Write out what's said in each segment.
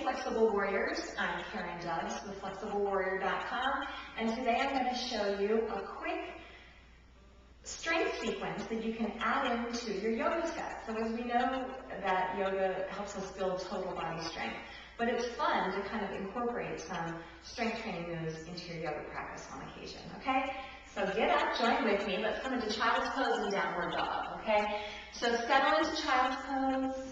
Flexible Warriors. I'm Karen Duggs with FlexibleWarrior.com, and today I'm going to show you a quick strength sequence that you can add into your yoga set. So as we know that yoga helps us build total body strength, but it's fun to kind of incorporate some strength training moves into your yoga practice on occasion, okay? So get up, join with me. Let's come into child's pose and downward dog, okay? So settle into child's pose.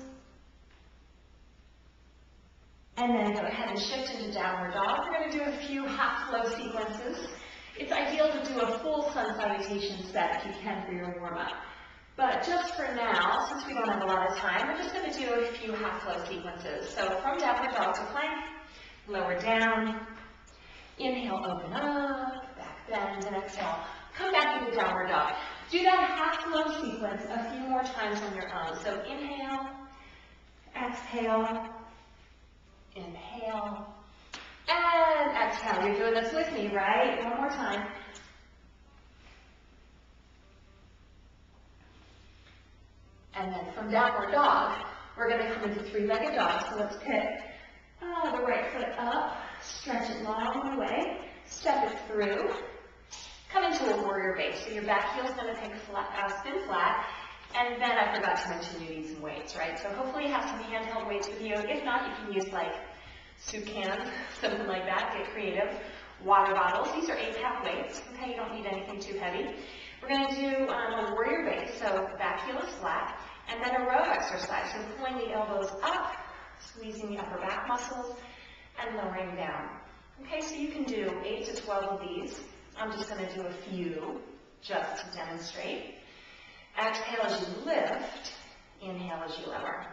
And then go ahead and shift into downward dog. We're going to do a few half flow sequences. It's ideal to do a full sun salutation set if you can for your warm-up. But just for now, since we don't have a lot of time, we're just going to do a few half flow sequences. So from downward dog to plank, lower down, inhale, open up, back bend, and exhale. Come back into downward dog. Do that half flow sequence a few more times on your own. So inhale, exhale, inhale, and exhale. You're doing this with me, right? One more time. And then from downward dog, we're going to come into three-legged dog. So let's pick the right foot up, stretch it long the way, step it through, come into a warrior base. So your back heel is going to take a spin flat. And then I forgot to mention you need some weights, right? So hopefully you have some handheld weights with you. If not, you can use like soup cans, something like that. Get creative. Water bottles. These are 8-pack weights. Okay, you don't need anything too heavy. We're going to do a warrior base. So back heel is flat. And then a row exercise. So pulling the elbows up, squeezing the upper back muscles, and lowering down. Okay, so you can do 8 to 12 of these. I'm just going to do a few just to demonstrate. Exhale as you lift, inhale as you lower.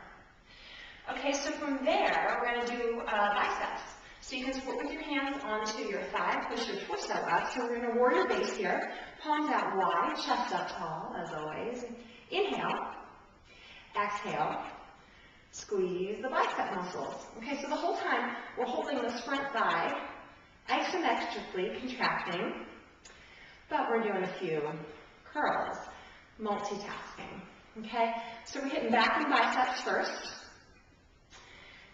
Okay, so from there, we're going to do biceps. So you can support with your hands onto your thigh, push your torso up. So we're in a warrior base here. Palms out wide, chest up tall, as always. Inhale, exhale, squeeze the bicep muscles. Okay, so the whole time, we're holding this front thigh, isometrically contracting, but we're doing a few curls. Multitasking, okay? So we're hitting back and biceps first,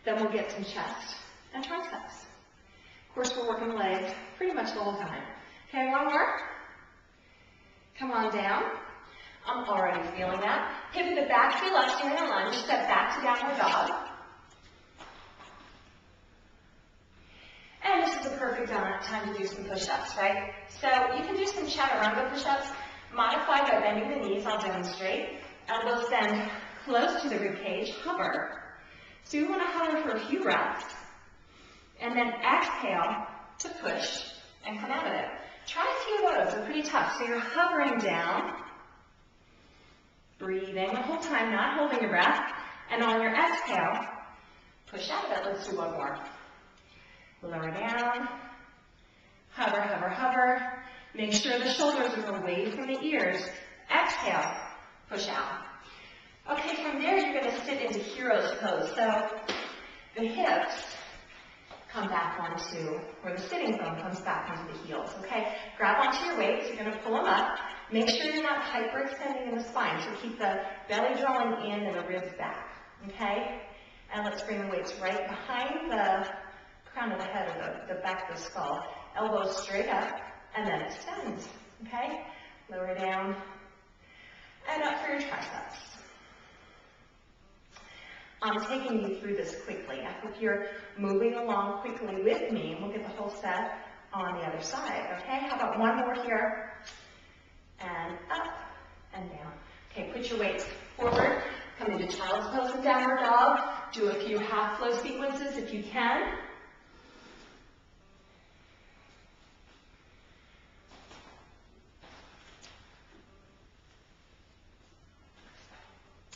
then we'll get some chest and triceps. Of course, we're working legs pretty much the whole time. Okay, one more. Come on down. I'm already feeling that. Pivot the back heel up, stand in lunge, step back to downward dog. And this is the perfect time to do some push-ups, right? So you can do some chaturanga push-ups, modified by bending the knees. I'll demonstrate. Elbows bend close to the rib cage, hover. So you want to hover for a few breaths, and then exhale to push and come out of it. Try a few of those. They're pretty tough. So you're hovering down, breathing the whole time, not holding your breath, and on your exhale, push out of it. Let's do one more. Lower down, hover, hover, hover. Make sure the shoulders are away from the ears. Exhale, push out. Okay, from there you're going to sit into hero's pose. So the hips come back onto, or the sitting bone comes back onto the heels. Okay, grab onto your weights. You're going to pull them up. Make sure you're not hyperextending in the spine. So keep the belly drawing in and the ribs back. Okay, and let's bring the weights right behind the crown of the head, or the back of the skull. Elbows straight up. And then extend, okay? Lower down, and up for your triceps. I'm taking you through this quickly. I hope you're moving along quickly with me, and we'll get the whole set on the other side, okay? How about one more here, and up, and down. Okay, put your weights forward, come into child's pose and downward dog. Do a few half flow sequences if you can.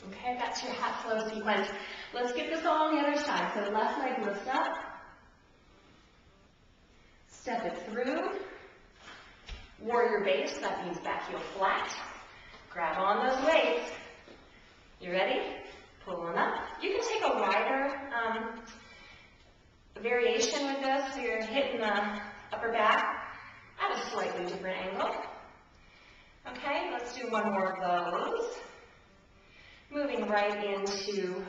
Okay, that's your half flow sequence. Let's get this all on the other side. So left leg lifts up. Step it through. Warrior base, that means back heel flat. Grab on those weights. You ready? Pull them up. You can take a wider variation with this, so you're hitting the upper back at a slightly different angle. Okay, let's do one more of those. Moving right into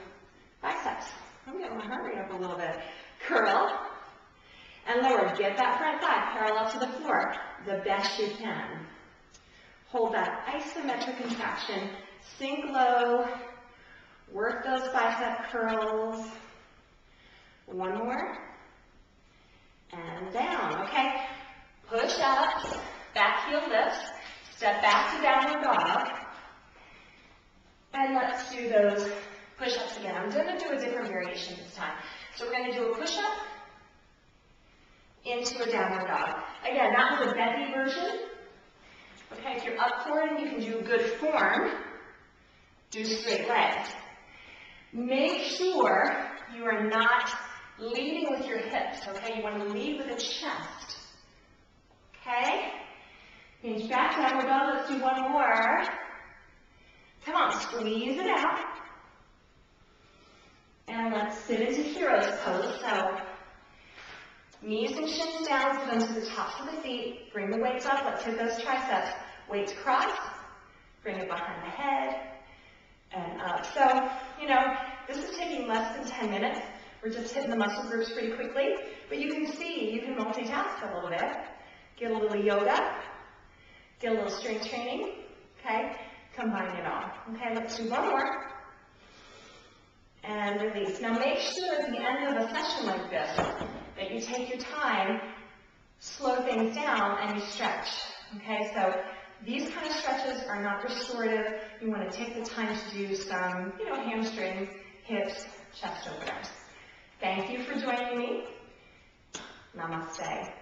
biceps. I'm getting my heart rate up a little bit. curl, and lower. Get that front thigh parallel to the floor, the best you can. Hold that isometric contraction, sink low, work those bicep curls. One more, and down, okay? Push up, back heel lifts, step back to downward dog, and let's do those push-ups again. I'm going to do a different variation this time. So we're going to do a push-up into a downward dog. Again, that was a bendy version. Okay, if you're up for it and you can do good form, do straight legs. Make sure you are not leading with your hips, okay? You want to lead with the chest. Okay? Hinge back, downward dog. Let's do one more. Come on, squeeze it out. And let's sit into hero's pose. So, knees and shins down, sit them to the tops of the feet. Bring the weights up. Let's hit those triceps. Weights cross. Bring it behind the head. And up. So, you know, this is taking less than 10 minutes. We're just hitting the muscle groups pretty quickly. But you can see, you can multitask a little bit. Get a little yoga. Get a little strength training. Okay? Combine it all. Okay, let's do one more. And release. Now make sure at the end of a session like this that you take your time, slow things down, and you stretch. Okay, so these kind of stretches are not restorative. You want to take the time to do some, you know, hamstrings, hips, chest openers. Thank you for joining me. Namaste.